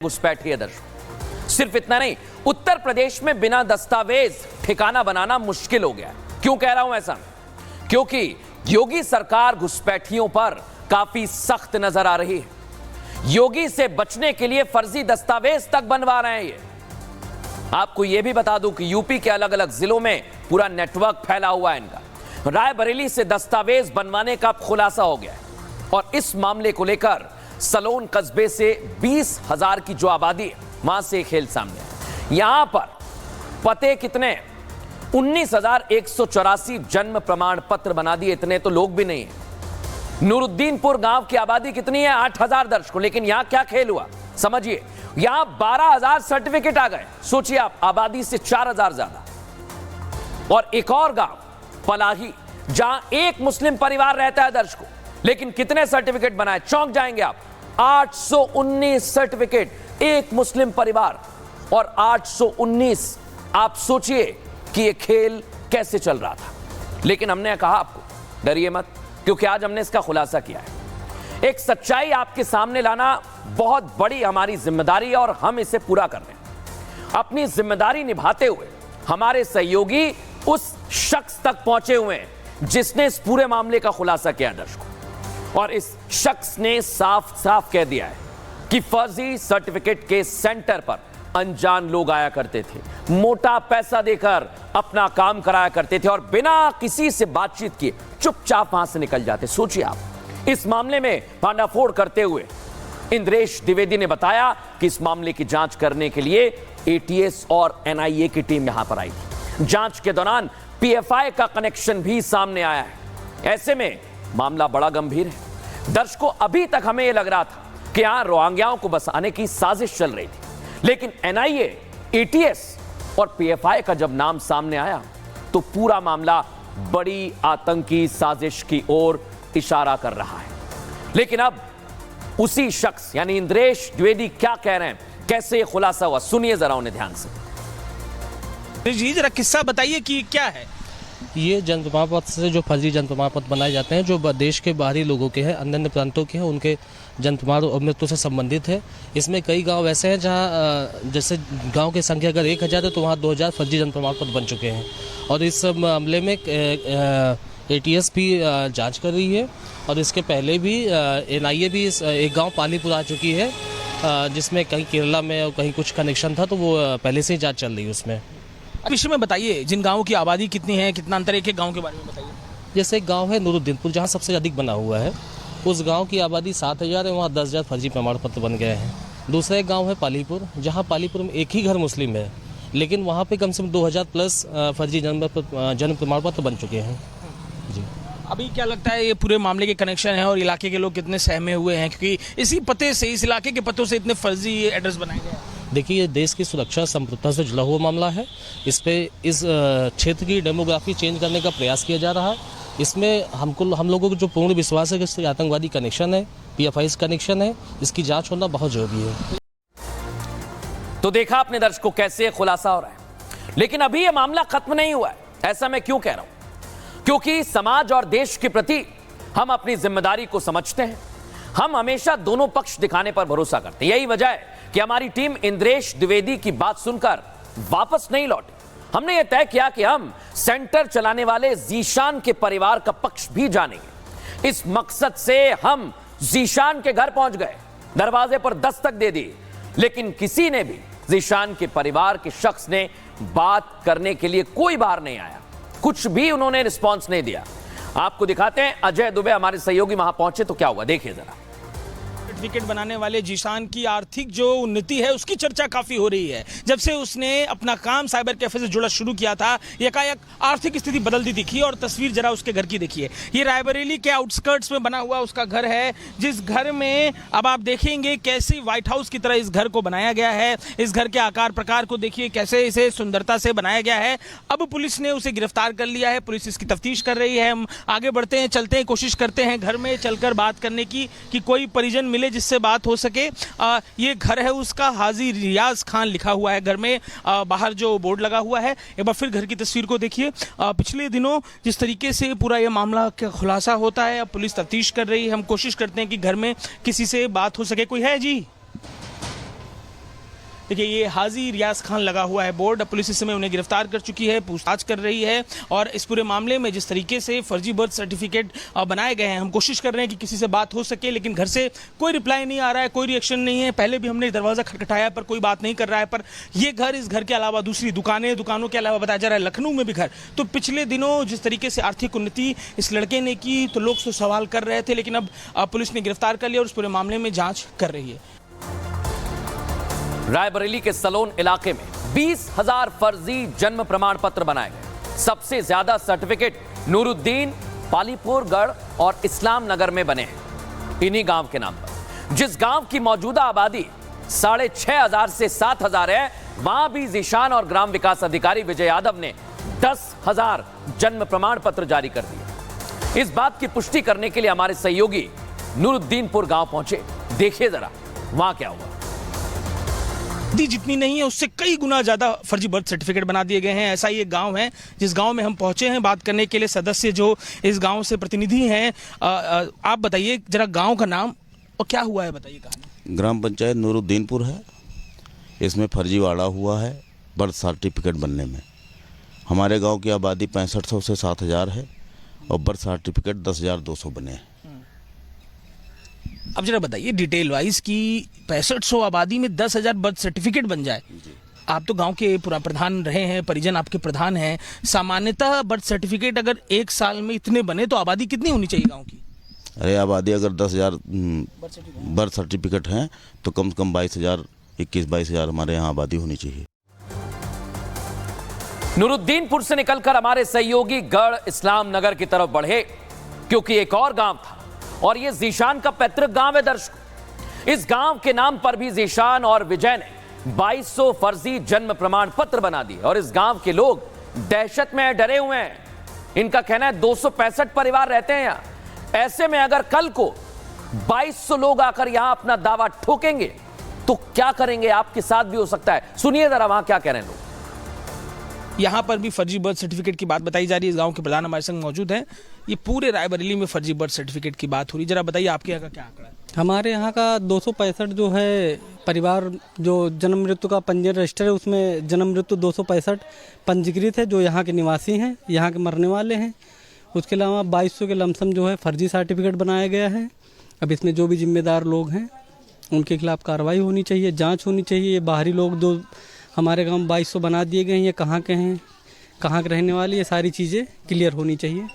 घुसपैठी है दर्शकों। सिर्फ इतना नहीं, उत्तर प्रदेश में बिना दस्तावेज ठिकाना बनाना मुश्किल हो गया है। क्यों कह रहा हूं ऐसा? क्योंकि योगी सरकार घुसपैठियों पर काफी सख्त नजर आ रही है। योगी से बचने के लिए फर्जी दस्तावेज तक बनवा रहे हैं ये। आपको यह भी बता दूं कि यूपी के अलग अलग जिलों में पूरा नेटवर्क फैला हुआ है इनका। रायबरेली से दस्तावेज बनवाने का खुलासा हो गया है और इस मामले को लेकर सलोन कस्बे से 20,000 की जो आबादी है, वहां से खेल सामने है। यहां पर पते कितने? 19,184 जन्म प्रमाण पत्र बना दिए। इतने तो लोग भी नहीं है। नूरुद्दीनपुर गांव की आबादी कितनी है? 8,000 दर्शकों। लेकिन यहां क्या खेल हुआ समझिए, यहां 12,000 सर्टिफिकेट आ गए। सोचिए आप, आबादी से 4,000 ज्यादा। और एक और गांव पलाही, जहां एक मुस्लिम परिवार रहता है दर्शकों, लेकिन कितने सर्टिफिकेट बनाए? चौंक जाएंगे आप। 819 सर्टिफिकेट, एक मुस्लिम परिवार और 819। आप सोचिए कि यह खेल कैसे चल रहा था। लेकिन हमने कहा आपको डरिए मत, क्योंकि आज हमने इसका खुलासा किया है। एक सच्चाई आपके सामने लाना बहुत बड़ी हमारी जिम्मेदारी है और हम इसे पूरा कर रहे हैं। अपनी जिम्मेदारी निभाते हुए हमारे सहयोगी उस शख्स तक पहुंचे हुए हैं जिसने इस पूरे मामले का खुलासा किया दर्शकों। और इस शख्स ने साफ साफ कह दिया है कि फर्जी सर्टिफिकेट के सेंटर पर अनजान लोग आया करते थे, मोटा पैसा देकर अपना काम कराया करते थे और बिना किसी से बातचीत किए चुपचाप वहां से निकल जाते। सोचिए आप, इस मामले में भांडाफोड़ करते हुए इंद्रेश द्विवेदी ने बताया कि इस मामले की जांच करने के लिए एटीएस और एनआईए की टीम यहां पर आई थी। जांच के दौरान पीएफआई का कनेक्शन भी सामने आया है। ऐसे में मामला बड़ा गंभीर है दर्शकों। अभी तक हमें यह लग रहा था कि यहां रोहिंग्याओं को बसाने की साजिश चल रही थी, लेकिन एनआईए, एटीएस और पीएफआई का जब नाम सामने आया तो पूरा मामला बड़ी आतंकी साजिश की ओर इशारा कर रहा है। लेकिन अब उसी शख्स यानी इंद्रेश द्विवेदी क्या कह रहे हैं, कैसे यह खुलासा हुआ, सुनिए जरा उन्हें ध्यान से। जी जरा किस्सा बताइए कि क्या है ये जन्म प्रमाण पत्र से जो फर्जी जन्म प्रमाण पत्र बनाए जाते हैं, जो देश के बाहरी लोगों के हैं, अन्य प्रांतों के हैं, उनके जन्म प्रमाण और मृत्यु से संबंधित है। इसमें कई गांव ऐसे हैं जहां जैसे गांव की संख्या अगर 1,000 है तो वहां 2,000 फर्जी जन्म प्रमाण पत्र बन चुके हैं। और इस मामले में एटीएस भी जांच कर रही है और इसके पहले भी एनआईए भी एक गाँव पालीपुर आ चुकी है, जिसमें कहीं केरला में और कहीं कुछ कनेक्शन था, तो वो पहले से ही जाँच चल रही है उसमें। विषय में बताइए, जिन गांवों की आबादी कितनी है, कितना अंतर है, एक एक गांव के बारे में बताइए। जैसे एक गांव है नूरुद्दीनपुर, जहां सबसे अधिक बना हुआ है। उस गांव की आबादी 7,000 है, वहां 10,000 फर्जी प्रमाण पत्र बन गए हैं। दूसरा एक गांव है पालीपुर, जहां पालीपुर में एक ही घर मुस्लिम है, लेकिन वहां पे कम से कम 2,000 प्लस फर्जी जन्म प्रमाण पत्र बन चुके हैं। जी, अभी क्या लगता है ये पूरे मामले के कनेक्शन है और इलाके के लोग कितने सहमे हुए हैं, क्योंकि इसी पते से, इस इलाके के पतों से इतने फर्जी एड्रेस बनाए गए हैं? देखिए, ये देश की सुरक्षा संप्रभुता से जुड़ा हुआ मामला है। इस क्षेत्र की डेमोग्राफी चेंज करने का प्रयास किया जा रहा है। इसमें हम लोगों को जो पूर्ण विश्वास है कि इससे आतंकवादी कनेक्शन है, पीएफआई कनेक्शन है, इसकी जांच होना बहुत जरूरी है। तो देखा आपने दर्शकों कैसे खुलासा हो रहा है। लेकिन अभी यह मामला खत्म नहीं हुआ है। ऐसा मैं क्यों कह रहा हूं? क्योंकि समाज और देश के प्रति हम अपनी जिम्मेदारी को समझते हैं। हम हमेशा दोनों पक्ष दिखाने पर भरोसा करते हैं। यही वजह है कि हमारी टीम इंद्रेश द्विवेदी की बात सुनकर वापस नहीं लौटी। हमने यह तय किया कि हम सेंटर चलाने वाले जीशान के परिवार का पक्ष भी जानेंगे। इस मकसद से हम जीशान के घर पहुंच गए, दरवाजे पर दस्तक दे दी, लेकिन किसी ने भी जीशान के परिवार के शख्स ने बात करने के लिए कोई बाहर नहीं आया। कुछ भी उन्होंने रिस्पॉन्स नहीं दिया। आपको दिखाते हैं, अजय दुबे हमारे सहयोगी वहां पहुंचे तो क्या हुआ, देखिए जरा। सर्टिफिकेट बनाने वाले जीशान की आर्थिक जो उन्नति है उसकी चर्चा काफी हो रही है। जब से उसने अपना काम साइबर कैफे से जुड़ा शुरू किया था, एकाएक आर्थिक स्थिति बदलती दिखी। और तस्वीर जरा उसके घर की देखिए। ये रायबरेली के आउटस्कर्ट्स में बना हुआ उसका घर है, जिस घर में अब आप देखेंगे कैसे व्हाइट हाउस की तरह इस घर को बनाया गया है। इस घर के आकार प्रकार को देखिए, कैसे इसे सुंदरता से बनाया गया है। अब पुलिस ने उसे गिरफ्तार कर लिया है, पुलिस इसकी तफ्तीश कर रही है। हम आगे बढ़ते हैं, चलते हैं, कोशिश करते हैं घर में चलकर बात करने की कि कोई परिजन मिले जिससे बात हो सके। ये घर है उसका, हाजी रियाज खान लिखा हुआ है घर में, बाहर जो बोर्ड लगा हुआ है। एक बार फिर घर की तस्वीर को देखिए। पिछले दिनों जिस तरीके से पूरा ये मामला का खुलासा होता है, अब पुलिस तफ्तीश कर रही है। हम कोशिश करते हैं कि घर में किसी से बात हो सके। कोई है जी? देखिए ये हाजी रियाज खान लगा हुआ है बोर्ड। पुलिस इस समय उन्हें गिरफ्तार कर चुकी है, पूछताछ कर रही है और इस पूरे मामले में जिस तरीके से फर्जी बर्थ सर्टिफिकेट बनाए गए हैं, हम कोशिश कर रहे हैं कि किसी से बात हो सके, लेकिन घर से कोई रिप्लाई नहीं आ रहा है, कोई रिएक्शन नहीं है। पहले भी हमने दरवाजा खटखटाया पर कोई बात नहीं कर रहा है। पर ये घर, इस घर के अलावा दूसरी दुकानों के अलावा बताया जा रहा है लखनऊ में भी घर। तो पिछले दिनों जिस तरीके से आर्थिक उन्नति इस लड़के ने की तो लोग तो सवाल कर रहे थे, लेकिन अब पुलिस ने गिरफ्तार कर लिया और इस पूरे मामले में जांच कर रही है। रायबरेली के सलोन इलाके में 20,000 फर्जी जन्म प्रमाण पत्र बनाए गए। सबसे ज्यादा सर्टिफिकेट नूरुद्दीन, पालीपुरगढ़ और इस्लाम नगर में बने हैं। इन्हीं गांव के नाम पर जिस गांव की मौजूदा आबादी 6,500 से 7,000 है, वहां भी जीशान और ग्राम विकास अधिकारी विजय यादव ने 10,000 जन्म प्रमाण पत्र जारी कर दिए। इस बात की पुष्टि करने के लिए हमारे सहयोगी नूरुद्दीनपुर गांव पहुंचे। देखिए जरा वहां क्या हुआ। जितनी नहीं है उससे कई गुना ज्यादा फर्जी बर्थ सर्टिफिकेट बना दिए गए हैं। ऐसा ही एक गांव है जिस गांव में हम पहुंचे हैं बात करने के लिए। सदस्य जो इस गांव से प्रतिनिधि हैं, आप बताइए जरा गांव का नाम और क्या हुआ है, बताइए कहानी। ग्राम पंचायत नूरुद्दीनपुर है। इसमें फर्जीवाड़ा हुआ है बर्थ सर्टिफिकेट बनने में। हमारे गांव की आबादी 6500 से 7,000 है और बर्थ सर्टिफिकेट 10,200 बने हैं। अब जरा बताइए डिटेल वाइज कि 6500 आबादी में 10,000 बर्थ सर्टिफिकेट बन जाए। आप तो गांव के पूरा प्रधान रहे हैं, परिजन आपके प्रधान हैं। सामान्यतः बर्थ सर्टिफिकेट अगर एक साल में इतने बने तो आबादी कितनी होनी चाहिए गांव की? अरे आबादी अगर 10,000 बर्थ सर्टिफिकेट हैं तो कम से कम 21,000 हमारे यहाँ आबादी होनी चाहिए। नूरुद्दीनपुर से निकलकर हमारे सहयोगी गढ़ इस्लाम नगर की तरफ बढ़े, क्योंकि एक और गांव था और यह जीशान का पैतृक गांव है। दर्शकों, इस गांव के नाम पर भी जीशान और विजय ने 2200 फर्जी जन्म प्रमाण पत्र बना दिए और इस गांव के लोग दहशत में डरे हुए हैं। इनका कहना है 265 परिवार रहते हैं यहां। ऐसे में अगर कल को 2200 लोग आकर यहां अपना दावा ठोकेंगे तो क्या करेंगे? आपके साथ भी हो सकता है। सुनिए जरा वहां क्या कह रहे हैं लोग। यहाँ पर भी फर्जी बर्थ सर्टिफिकेट की बात बताई जा रही है। इस गांव के प्रधान हमारे संग मौजूद हैं। ये पूरे रायबरेली में फर्जी बर्थ सर्टिफिकेट की बात हो रही है। जरा बताइए आपके यहाँ का क्या आंकड़ा है? हमारे यहाँ का 265 जो है परिवार जो जन्म मृत्यु का पंजीयन रजिस्टर है उसमें जन्म मृत्यु 265 पंजीकृत है जो यहाँ के निवासी हैं, यहाँ के मरने वाले हैं। उसके अलावा 2200 के लमसम जो है फर्जी सर्टिफिकेट बनाया गया है। अब इसमें जो भी जिम्मेदार लोग हैं उनके खिलाफ कार्रवाई होनी चाहिए, जाँच होनी चाहिए। ये बाहरी लोग जो हमारे गांव 2200 बना दिए गए हैं, ये कहाँ के हैं, कहाँ के रहने वाले, ये सारी चीज़ें क्लियर होनी चाहिए।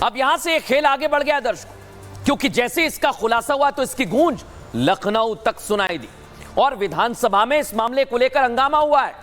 अब यहां से ये खेल आगे बढ़ गया दर्शकों, क्योंकि जैसे इसका खुलासा हुआ तो इसकी गूंज लखनऊ तक सुनाई दी और विधानसभा में इस मामले को लेकर हंगामा हुआ है।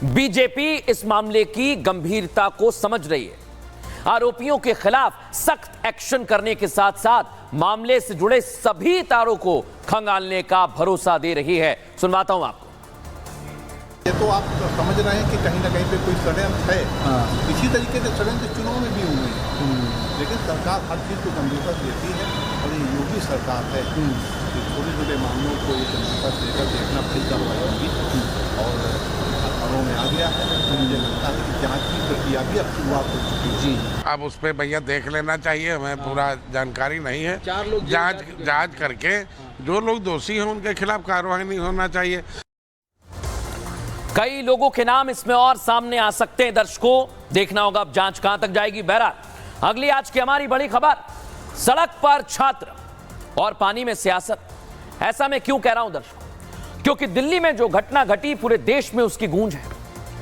बीजेपी इस मामले की गंभीरता को समझ रही है। आरोपियों के खिलाफ सख्त एक्शन करने के साथ साथ मामले से जुड़े सभी तारों को खंगालने का भरोसा दे रही है। सुनवाता हूं आपको। ये तो आप समझ रहे हैं कि कहीं ना कहीं पे कोई षड्यंत्र है। इसी तरीके से षड्यंत्र चुनाव में भी हुए हैं, लेकिन सरकार हर चीज़ को गंभीरता देती है और ये योगी सरकार है कि छोटे छोटे मामलों को ये गंभीरता से लेकर देखना फिर कार्रवाई होगी और अखबारों में आ गया है। मुझे लगता है कि जाँच की प्रक्रिया भी अब शुरुआत हो चुकी है। जी, अब उस पर भैया देख लेना चाहिए, हमें पूरा जानकारी नहीं है। जांच करके जो लोग दोषी हैं उनके खिलाफ कार्रवाई नहीं होना चाहिए। कई लोगों के नाम इसमें और सामने आ सकते हैं। दर्शकों, देखना होगा अब जांच कहां तक जाएगी। बहरहाल अगली आज की हमारी बड़ी खबर, सड़क पर छात्र और पानी में सियासत। ऐसा मैं क्यों कह रहा हूं दर्शकों? क्योंकि दिल्ली में जो घटना घटी पूरे देश में उसकी गूंज है।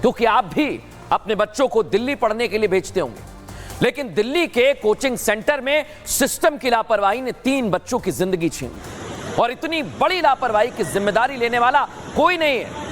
क्योंकि आप भी अपने बच्चों को दिल्ली पढ़ने के लिए भेजते होंगे, लेकिन दिल्ली के कोचिंग सेंटर में सिस्टम की लापरवाही ने 3 बच्चों की जिंदगी छीन ली और इतनी बड़ी लापरवाही की जिम्मेदारी लेने वाला कोई नहीं है।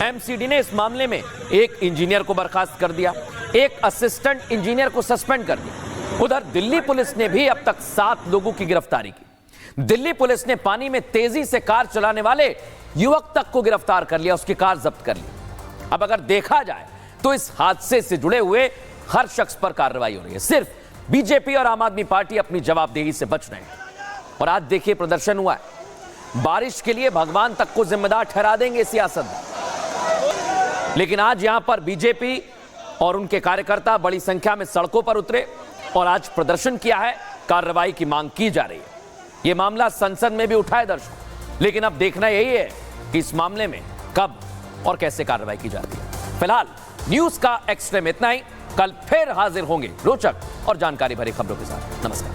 एमसीडी ने इस मामले में एक इंजीनियर को बर्खास्त कर दिया, एक असिस्टेंट इंजीनियर को सस्पेंड कर दिया। उधर दिल्ली पुलिस ने भी अब तक 7 लोगों की गिरफ्तारी की। दिल्ली पुलिस ने पानी में तेजी से कार चलाने वाले युवक तक को गिरफ्तार कर लिया, उसकी कार जब्त कर ली। अब अगर देखा जाए तो इस हादसे से जुड़े हुए हर शख्स पर कार्रवाई हो रही है। सिर्फ बीजेपी और आम आदमी पार्टी अपनी जवाबदेही से बच रहे हैं। और आज देखिए प्रदर्शन हुआ है। बारिश के लिए भगवान तक को जिम्मेदार ठहरा देंगे सियासत, लेकिन आज यहां पर बीजेपी और उनके कार्यकर्ता बड़ी संख्या में सड़कों पर उतरे और आज प्रदर्शन किया है, कार्रवाई की मांग की जा रही है। यह मामला संसद में भी उठा है दर्शकों। लेकिन अब देखना यही है कि इस मामले में कब और कैसे कार्रवाई की जाती है। फिलहाल न्यूज का एक्सट्रीम इतना ही। कल फिर हाजिर होंगे रोचक और जानकारी भरी खबरों के साथ। नमस्कार।